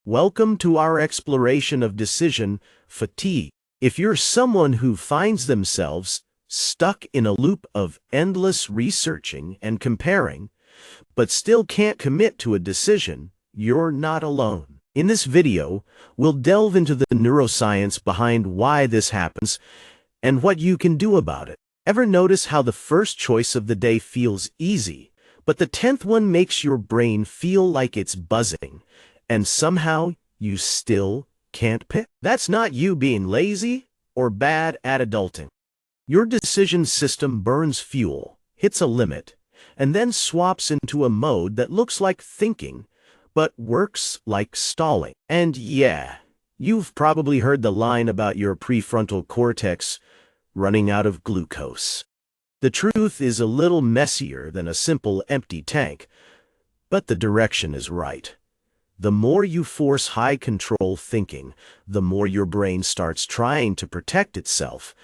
Welcome to our exploration of decision fatigue. If you're someone who finds themselves stuck in a loop of endless researching and comparing, but still can't commit to a decision, you're not alone. In this video, we'll delve into the neuroscience behind why this happens and what you can do about it. Ever notice how the first choice of the day feels easy, but the 10th one makes your brain feel like it's buzzing, and somehow you still can't pick? That's not you being lazy or bad at adulting. Your decision system burns fuel, hits a limit, and then swaps into a mode that looks like thinking, but works like stalling. And yeah, you've probably heard the line about your prefrontal cortex running out of glucose. The truth is a little messier than a simple empty tank, but the direction is right. The more you force high-control thinking, the more your brain starts trying to protect itself,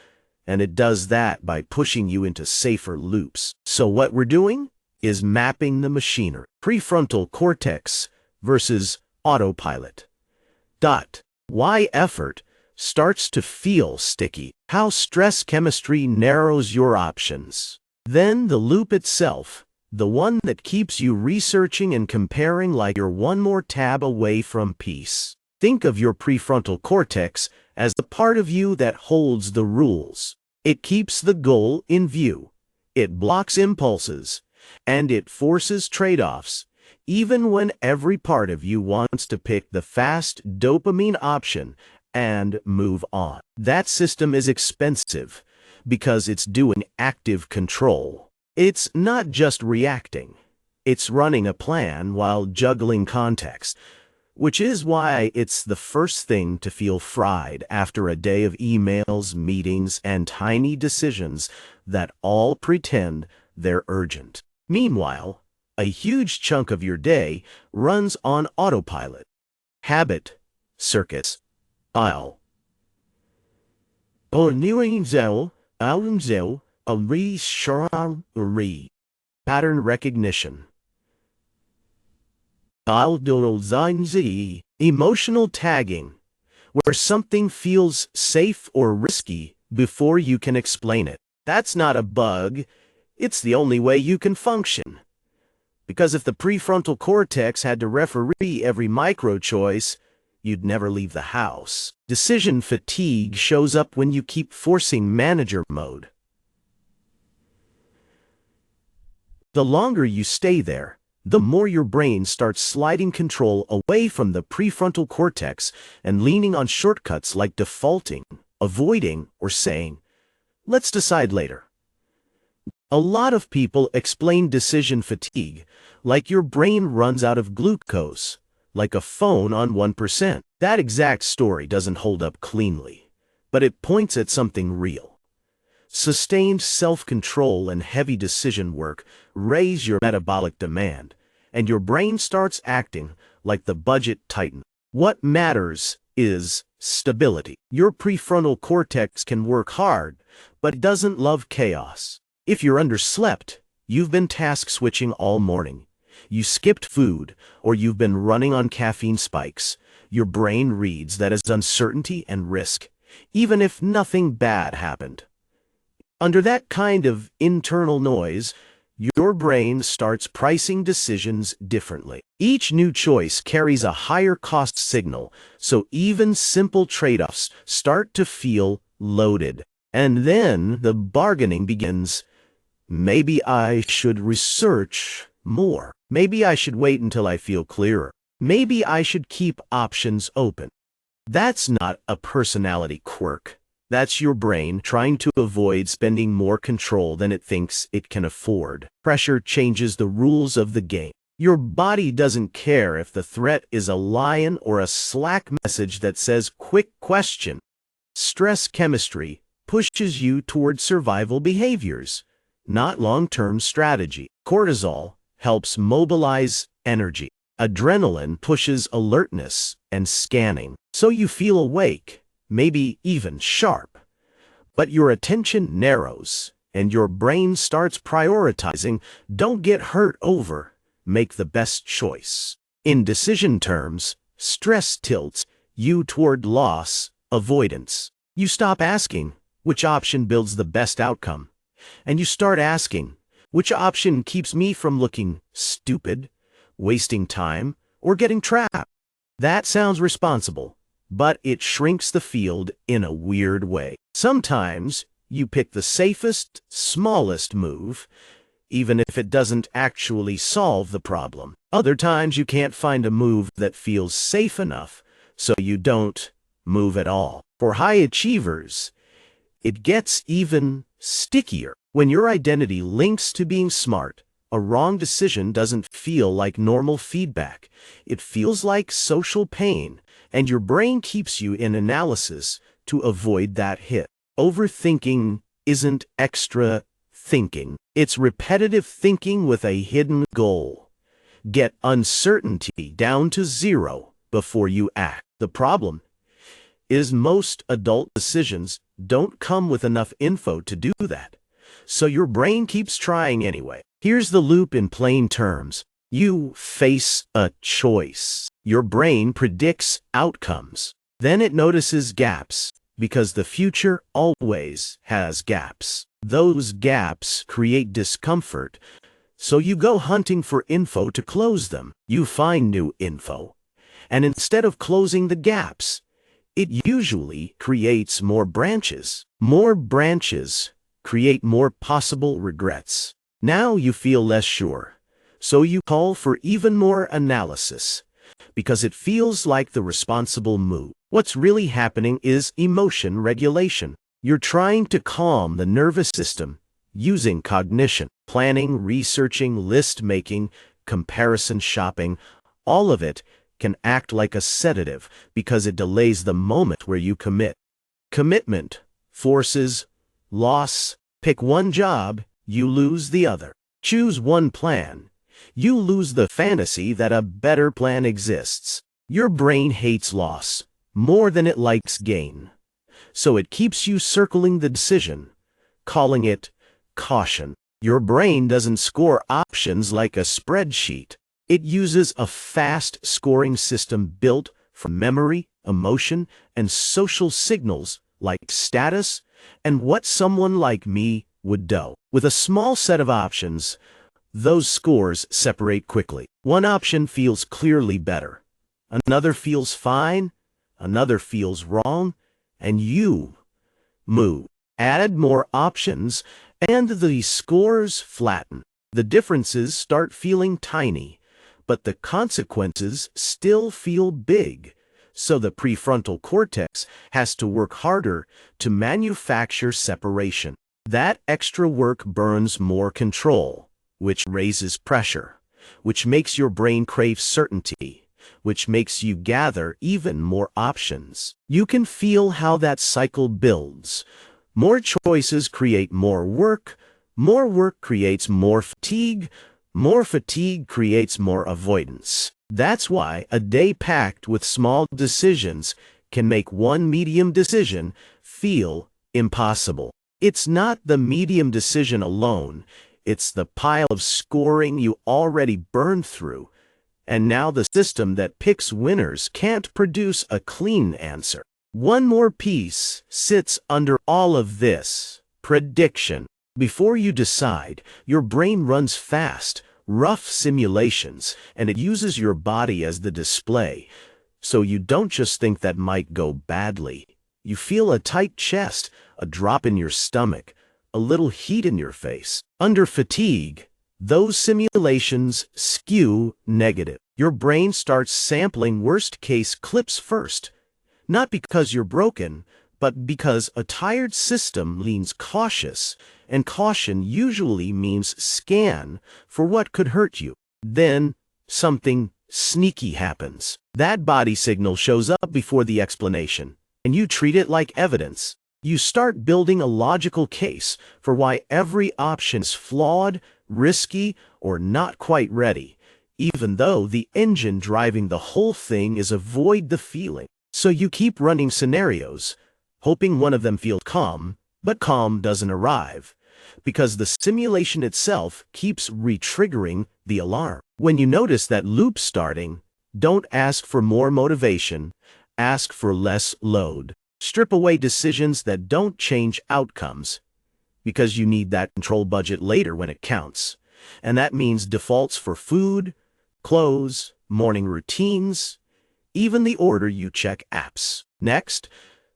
and it does that by pushing you into safer loops. So what we're doing is mapping the machinery. Prefrontal cortex versus autopilot. Why effort starts to feel sticky. How stress chemistry narrows your options. Then the loop itself, the one that keeps you researching and comparing like you're one more tab away from peace. Think of your prefrontal cortex as the part of you that holds the rules. It keeps the goal in view. It blocks impulses, and it forces trade-offs, even when every part of you wants to pick the fast dopamine option and move on. That system is expensive because it's doing active control. It's not just reacting. It's running a plan while juggling context, which is why it's the first thing to feel fried after a day of emails, meetings, and tiny decisions that all pretend they're urgent. Meanwhile, a huge chunk of your day runs on autopilot. Habit, circuits, pattern recognition. Emotional tagging, where something feels safe or risky before you can explain it. That's not a bug, it's the only way you can function. Because if the prefrontal cortex had to referee every micro-choice, you'd never leave the house. Decision fatigue shows up when you keep forcing manager mode. The longer you stay there, the more your brain starts sliding control away from the prefrontal cortex and leaning on shortcuts like defaulting, avoiding, or saying, "Let's decide later." A lot of people explain decision fatigue like your brain runs out of glucose, like a phone on 1%. That exact story doesn't hold up cleanly, but it points at something real. Sustained self-control and heavy decision work raise your metabolic demand, and your brain starts acting like the budget titan. What matters is stability. Your prefrontal cortex can work hard, but it doesn't love chaos. If you're underslept, you've been task switching all morning, you skipped food, or you've been running on caffeine spikes, your brain reads that as uncertainty and risk, even if nothing bad happened. Under that kind of internal noise, your brain starts pricing decisions differently. Each new choice carries a higher cost signal, so even simple trade-offs start to feel loaded. And then the bargaining begins. Maybe I should research more. Maybe I should wait until I feel clearer. Maybe I should keep options open. That's not a personality quirk. That's your brain trying to avoid spending more control than it thinks it can afford. Pressure changes the rules of the game. Your body doesn't care if the threat is a lion or a Slack message that says, "Quick question." Stress chemistry pushes you toward survival behaviors, not long-term strategy. Cortisol helps mobilize energy. Adrenaline pushes alertness and scanning. So you feel awake, maybe even sharp. But your attention narrows, and your brain starts prioritizing, don't get hurt over, make the best choice. In decision terms, Stress tilts you toward loss, avoidance. You stop asking, which option builds the best outcome? And you start asking, which option keeps me from looking stupid, wasting time, or getting trapped? That sounds responsible, but it shrinks the field in a weird way. Sometimes you pick the safest, smallest move, even if it doesn't actually solve the problem. Other times you can't find a move that feels safe enough, so you don't move at all. For high achievers, it gets even stickier. When your identity links to being smart, a wrong decision doesn't feel like normal feedback. It feels like social pain, and your brain keeps you in analysis to avoid that hit. Overthinking isn't extra thinking. It's repetitive thinking with a hidden goal. Get uncertainty down to 0 before you act. The problem is most adult decisions don't come with enough info to do that. So your brain keeps trying anyway. Here's the loop in plain terms. You face a choice. Your brain predicts outcomes. Then it notices gaps, because the future always has gaps. Those gaps create discomfort, so you go hunting for info to close them. You find new info, and instead of closing the gaps, it usually creates more branches. More branches create more possible regrets. Now you feel less sure, so you call for even more analysis, because it feels like the responsible move. What's really happening is emotion regulation. You're trying to calm the nervous system using cognition, planning, researching, list-making, comparison shopping. All of it can act like a sedative because it delays the moment where you commit. Commitment forces loss. Pick one job, you lose the other. Choose one plan, you lose the fantasy that a better plan exists. Your brain hates loss more than it likes gain, so it keeps you circling the decision, calling it caution. Your brain doesn't score options like a spreadsheet. It uses a fast scoring system built from memory, emotion, and social signals like status and what someone like me would do. With a small set of options, those scores separate quickly. One option feels clearly better, another feels fine, another feels wrong, and you move. Add more options, and the scores flatten. The differences start feeling tiny, but the consequences still feel big. So the prefrontal cortex has to work harder to manufacture separation. That extra work burns more control, which raises pressure, which makes your brain crave certainty, which makes you gather even more options. You can feel how that cycle builds. More choices create more work creates more fatigue creates more avoidance. That's why a day packed with small decisions can make one medium decision feel impossible. It's not the medium decision alone, it's the pile of scoring you already burned through, and now the system that picks winners can't produce a clean answer. One more piece sits under all of this: prediction. Before you decide, your brain runs fast, rough simulations, and it uses your body as the display. So you don't just think that might go badly. You feel a tight chest, a drop in your stomach, a little heat in your face. Under fatigue, those simulations skew negative. Your brain starts sampling worst-case clips first, not because you're broken, but because a tired system leans cautious, and caution usually means scan for what could hurt you. Then something sneaky happens. That body signal shows up before the explanation, and you treat it like evidence. You start building a logical case for why every option is flawed, risky, or not quite ready, even though the engine driving the whole thing is avoid the feeling. So you keep running scenarios, hoping one of them feels calm, but calm doesn't arrive, because the simulation itself keeps re-triggering the alarm. When you notice that loop starting, Don't ask for more motivation, ask for less load. Strip away decisions that don't change outcomes, because you need that control budget later when it counts. And that means defaults for food, clothes, morning routines, even the order you check apps. Next,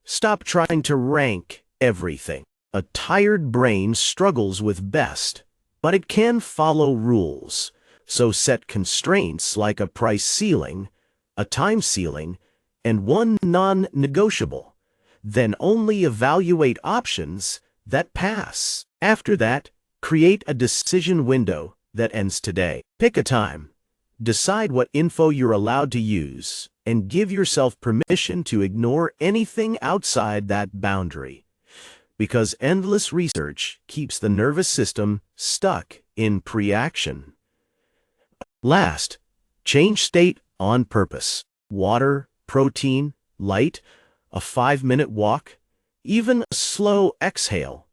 stop trying to rank everything. A tired brain struggles with best, but it can follow rules. So set constraints like a price ceiling, a time ceiling, and one non-negotiable. Then only evaluate options that pass. After that, create a decision window that ends today. Pick a time. Decide what info you're allowed to use, and give yourself permission to ignore anything outside that boundary. Because endless research keeps the nervous system stuck in pre-action. Last, change state on purpose. Water, protein, light, a 5-minute walk, even a slow exhale.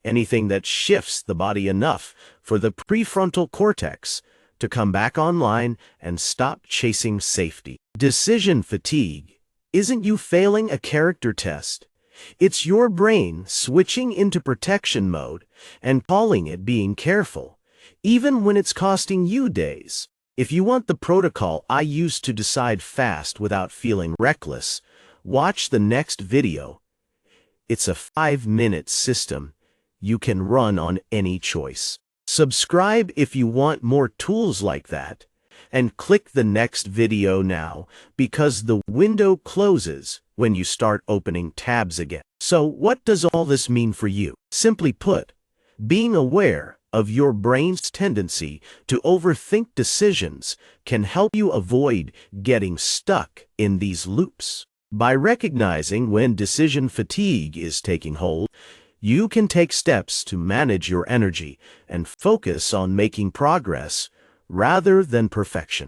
Anything that shifts the body enough for the prefrontal cortex to come back online and stop chasing safety. Decision fatigue isn't you failing a character test. It's your brain switching into protection mode and calling it being careful, even when it's costing you days. If you want the protocol I use to decide fast without feeling reckless, watch the next video. It's a 5-minute system you can run on any choice. Subscribe if you want more tools like that, and click the next video now because the window closes when you start opening tabs again. So what does all this mean for you? Simply put, being aware of your brain's tendency to overthink decisions can help you avoid getting stuck in these loops. By recognizing when decision fatigue is taking hold, you can take steps to manage your energy and focus on making progress rather than perfection.